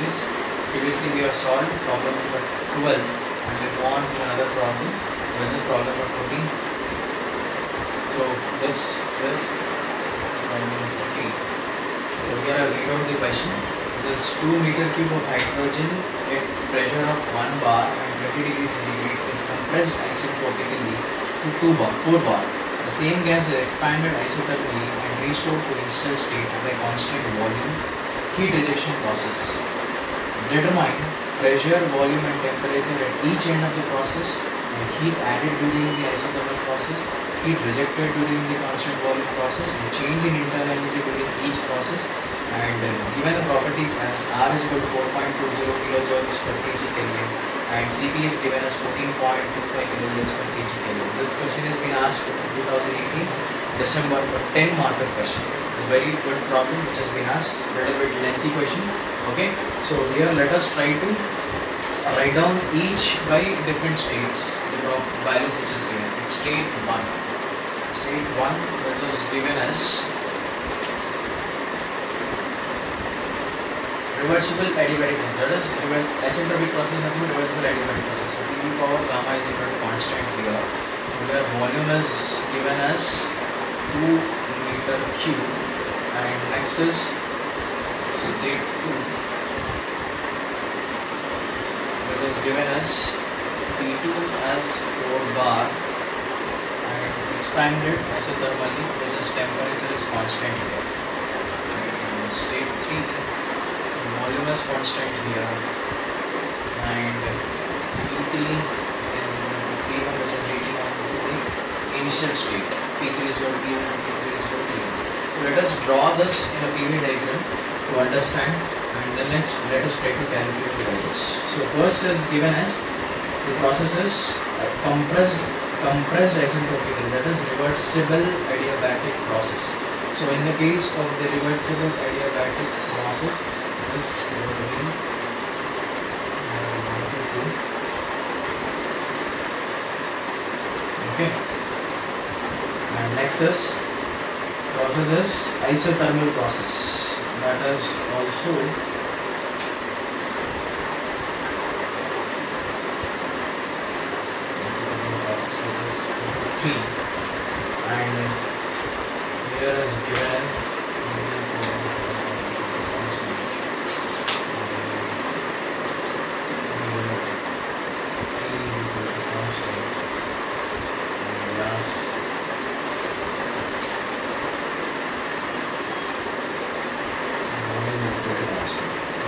is previously we have solved problem number 12 and we go on to another problem, which is problem number 14. So this is problem number 14. So here I will read out the question. This is 2 meter cube of hydrogen at pressure of 1 bar and 20 degrees centigrade is compressed isotopically to 4 bar. The same gas is expanded isothermally and restored to initial state by constant volume heat rejection process. Determine pressure, volume and temperature at each end of the process and heat added during the isothermal process, heat rejected during the constant volume process and change in internal energy during each process, and given the properties as R is equal to 4.20 kilojoules per kg Kelvin and Cp is given as 14.25 kilojoules per kg Kelvin. This question has been asked in 2018 December for 10 marker question. It's very good problem which has been asked, little bit lengthy question. Okay, so here let us try to write down each by different states the values which is given. It's state 1 which is given as reversible adiabatic process. That is isentropic process, nothing but reversible adiabatic process. So PV power gamma is equal to constant here, where volume is given as 2 meter cube, and next is state 2, which is given as P2 as 4 bar and expanded isothermally, which is temperature is constant here. And state 3, volume is constant here, and P3 is P1, which is reading on to the initial state. P3 is equal to P1 and P3 is equal to P1. So let us draw this in a PV diagram to understand, and then let us try to calculate the values. So first is given as the process is compressed isentropical, that is reversible adiabatic process. So in the case of the reversible adiabatic process, this will be 1 to 2. Okay, and next is process is isothermal process, that is also isothermal process, which is 3, and here is given as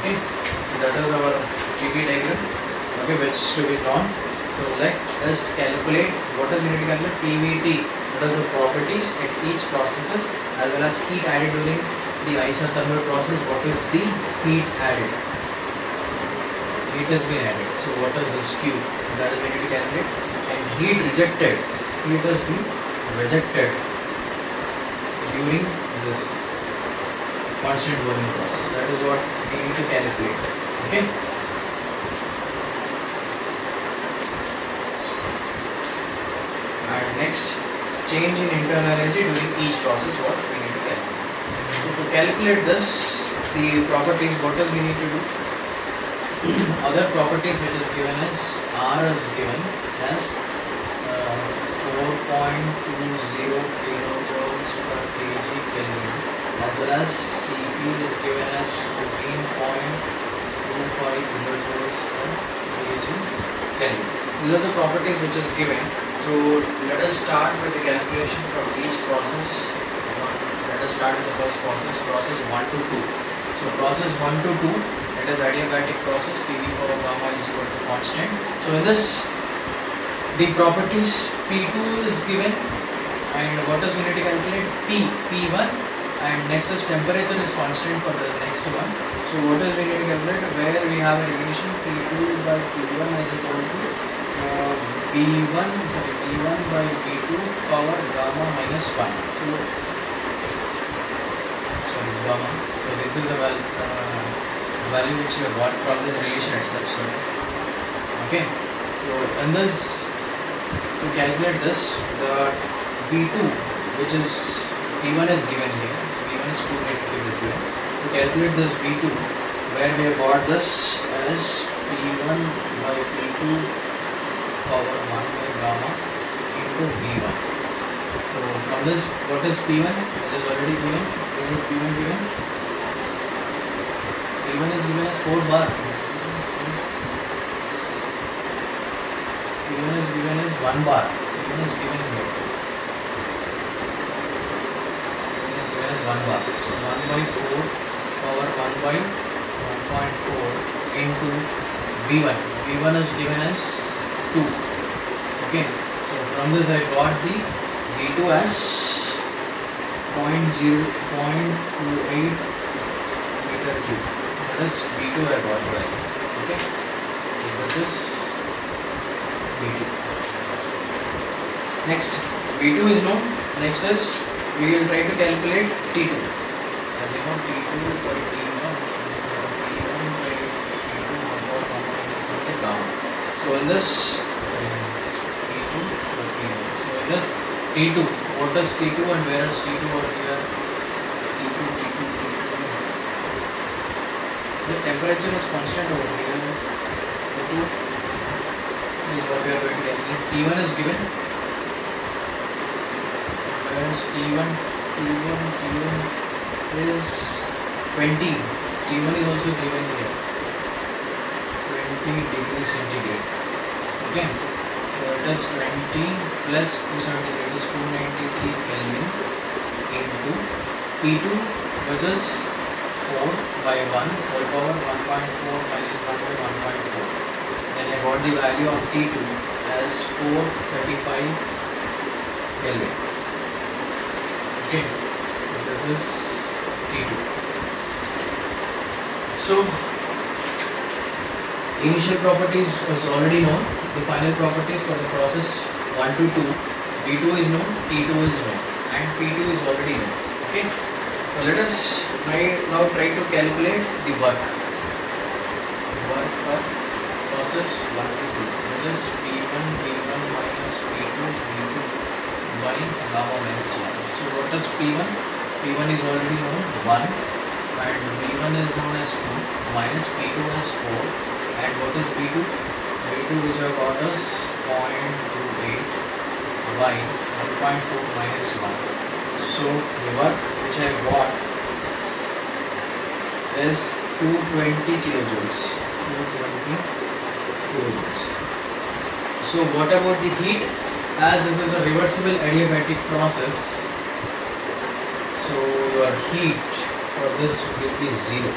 okay, that is our PV diagram, okay, which to be drawn. So let us calculate what is we need to calculate PVT, that is the properties at each processes as well as heat added during the isothermal process. What is the heat added? Heat has been added. So what is this Q? That is we need to calculate. And heat rejected, heat has been rejected during this constant volume process. That is what we need to calculate. Okay. And next, change in internal energy during each process. What we need to calculate. So to calculate this, the properties. What does we need to do? Other properties which is given as R is given as 4.20 kilojoules per kg Kelvin, as well as Cp is given as 14.25 kilojoules per kg Kelvin. These are the properties which is given. So let us start with the calculation from each process. Let us start with the first process, process 1 to 2. So process 1 to 2, it is adiabatic process, PV power gamma is equal to constant. So in this, the properties P2 is given, and what does we need to calculate? P1, and next is temperature is constant for the next one. So what does we need to calculate? Where we have a relation P2 by P1 is equal to P1 by P2 power gamma minus 1. So gamma. So this is the value which you have got from this relation itself. So okay. So in this, to calculate this, the V2, which is P1 is given here. P1 is 2 meter cube is given. To calculate this V2, where we have got this as P1 by P2 power 1 by gamma into V1. So from this, what is P1? It is already given. What is P1 given? P1 is given as 4 bar. P1 is given as 1 bar. P1 is given here. P1 is given as 1 bar. So 1 by 4 power 1 by 1.4 into V1. V1 is given as 2. Okay. So from this I got the V2 as 0.28 meter cube. That is V2 I got the value. Okay. So this is V2. Next, V2 is known. Next is we will try to calculate T2. As you know, T2 by T1 by T2 over gamma. So in this T2 by T1. So in this T2, what is T2 and where is T2 over here? T2. The temperature is constant over here. T2 is what we are going to calculate. T1 is given. Where is T1? T1 is 20. T1 is also given here. 20 degrees centigrade. Okay. So it is 20 plus 270, it is 293 Kelvin into T2, which is 4 by 1 whole power 1.4 minus 1 by 1.4. Then I got the value of T2 as 435 Kelvin. Okay, so this is T2. So initial properties is already known. The final properties for the process 1 to 2, V2 is known, T2 is known, and P2 is already known. Okay. So let us now try to calculate the work. Work for process 1 to 2, which is P1 minus P2 by gamma minus 1. So what is P1? P1 is already known 1, and V1 is known as 2 minus P2 as 4, and what is V2? V2 which I got is 0.28 by 1.4 minus 1. So the work which I got is 220 kilojoules. 220 kilojoules. So what about the heat? As this is a reversible adiabatic process, so your heat for this will be 0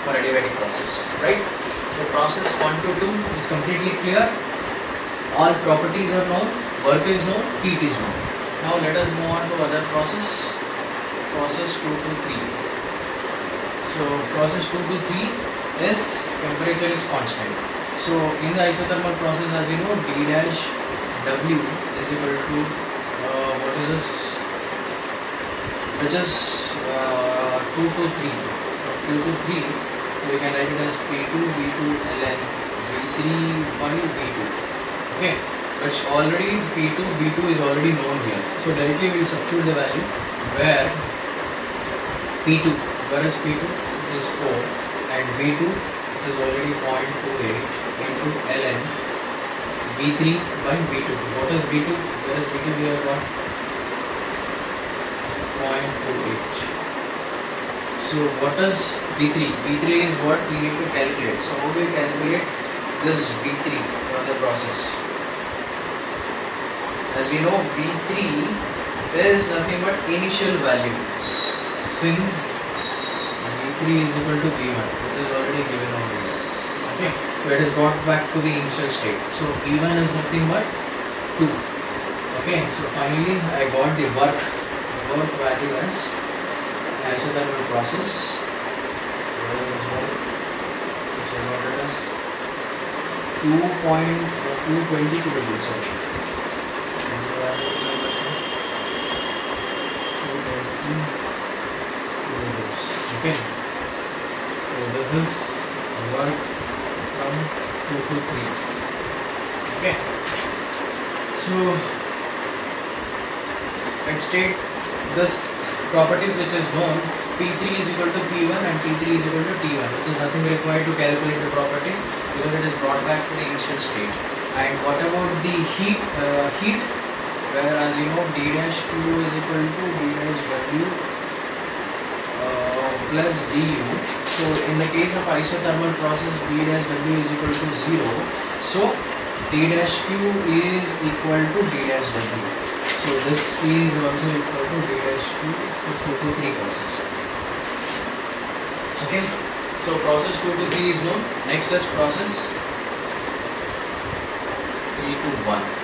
for adiabatic process, right? So process 1 to 2 is completely clear. All properties are known, work is known, heat is known. Now let us move on to other process. Process 2 to 3. So process 2 to 3 is temperature is constant. So in the isothermal process, as you know, D dash W is equal to what is this? Which is 2 to 3. 2 to 3. We can write it as P2 V2 ln V3 by V2. Okay, which already P2 V2 is already known here. So directly we will substitute the value where P2, whereas P2 is 4 and V2 which is already 0.28 into ln V3 by V2. What is V2? Whereas V2 we have got 0.28. So what is V3? V3 is what we need to calculate. So how do we calculate this V3 for the process? As we know, V3 is nothing but initial value. Since V3 is equal to V1, which is already given over here. Okay, so it is brought back to the initial state. So V1 is nothing but 2. Okay, so finally I got the work value as isothermal process. Where is work? Which I got it as 220 kilojoules. Sorry. 220 kilojoules. Okay. So this is work from 2 to 3. Okay. So let's state this properties which is known P3 is equal to P1 and T3 is equal to T1, which is nothing required to calculate the properties because it is brought back to the initial state. And what about the heat? Whereas you know d dash q is equal to d dash w plus du. So in the case of isothermal process, d dash w is equal to 0. So d dash q is equal to d dash w. So this is also equal to d dash q to 2 to 3 process. Okay. So process 2 to 3 is known. Next is process 3 to 1.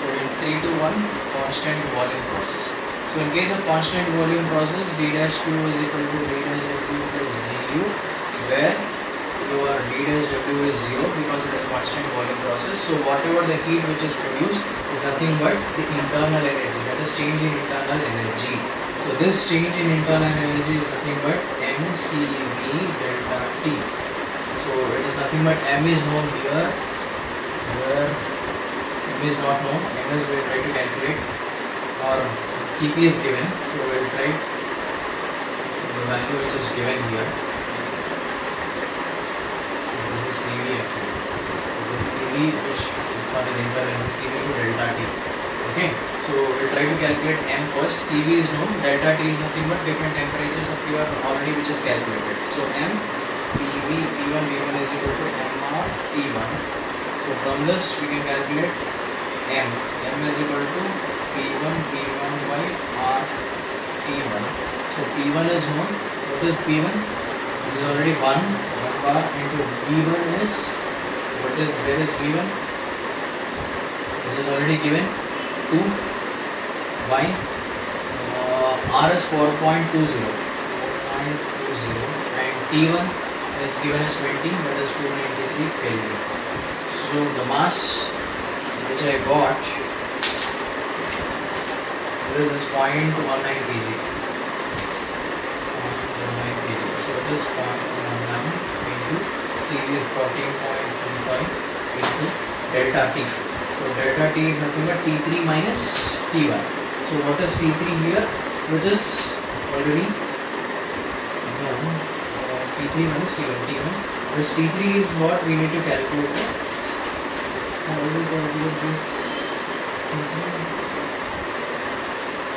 So in 3 to 1, constant volume process. So in case of constant volume process, d dash q is equal to d dash w plus du, where your d dash w is 0 because it is constant volume process. So whatever the heat which is produced is nothing but the internal energy, that is change in internal energy. So this change in internal energy is nothing but mCV delta T. So it is nothing but m is known here, where m is not known. Ms we will try to calculate, or Cp is given, so we will try the value which is given here. This is Cv actually. This is Cv which is for the internal energy, Cv to delta T. Okay, so we will try to calculate m first. Cv is known, delta T is nothing but different temperatures of your already which is calculated. So m PV P1 V1 is equal to mR T1. So from this we can calculate m is equal to P1 V1 by R T1. So P1 is known. What is P1? It is already 1 bar into V1 is, what is, where is V1? It is already given 2 by R is 4.20 and T1 is given as 20, that is 293 Kelvin. So the mass which I got, this is 0.19 kg. So it is 0.19 into Cv is 14.25 into delta T. So delta T is nothing but T3 minus T1. So what is T3 here, which is already known, T3 minus T1. This T3 is what we need to calculate. How do we calculate this?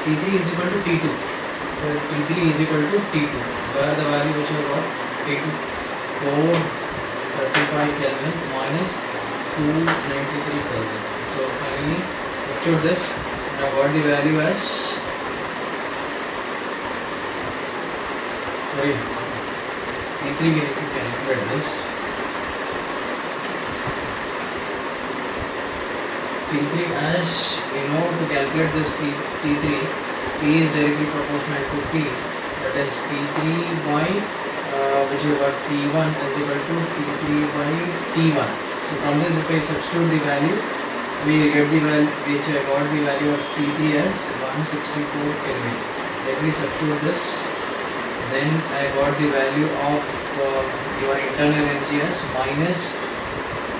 T3 is equal to T2. So T3 is equal to T2. Where the value which I got, T2 435 Kelvin minus 293 Kelvin. So finally substitute this and I got the value as T3 we need to calculate this. T3, as we know, to calculate this T3, P is directly proportional to P, that is P3 by which is what P1 is equal to T3 by T1. So from this if I substitute the value, we get the value which I got the value of T3 as 164 Kelvin. Let me substitute this, then I got the value of your internal energy as minus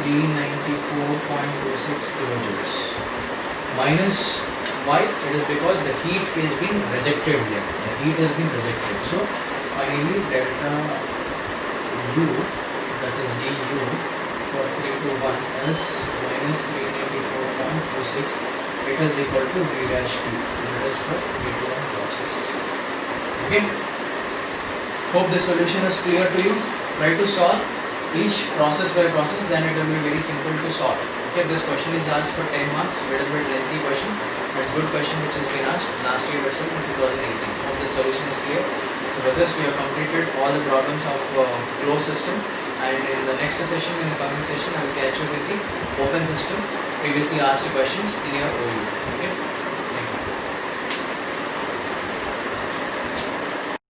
394.26 kilojoules. Minus, why? It is because the heat is being rejected here. The heat has been rejected. So finally delta U, that is du for 3 to 1 is minus 394.26. It is equal to V dash Q. That is for 3 to 1 process. Okay. Hope this solution is clear to you. Try to solve each process by process, then it will be very simple to solve. Okay, this question is asked for 10 marks, little bit lengthy question, but it's good question which has been asked last year itself in 2018. Hope the solution is clear. So with this we have completed all the problems of closed system, and in the next session, in the coming session, I will catch you with the open system, previously asked questions in your OU. Okay.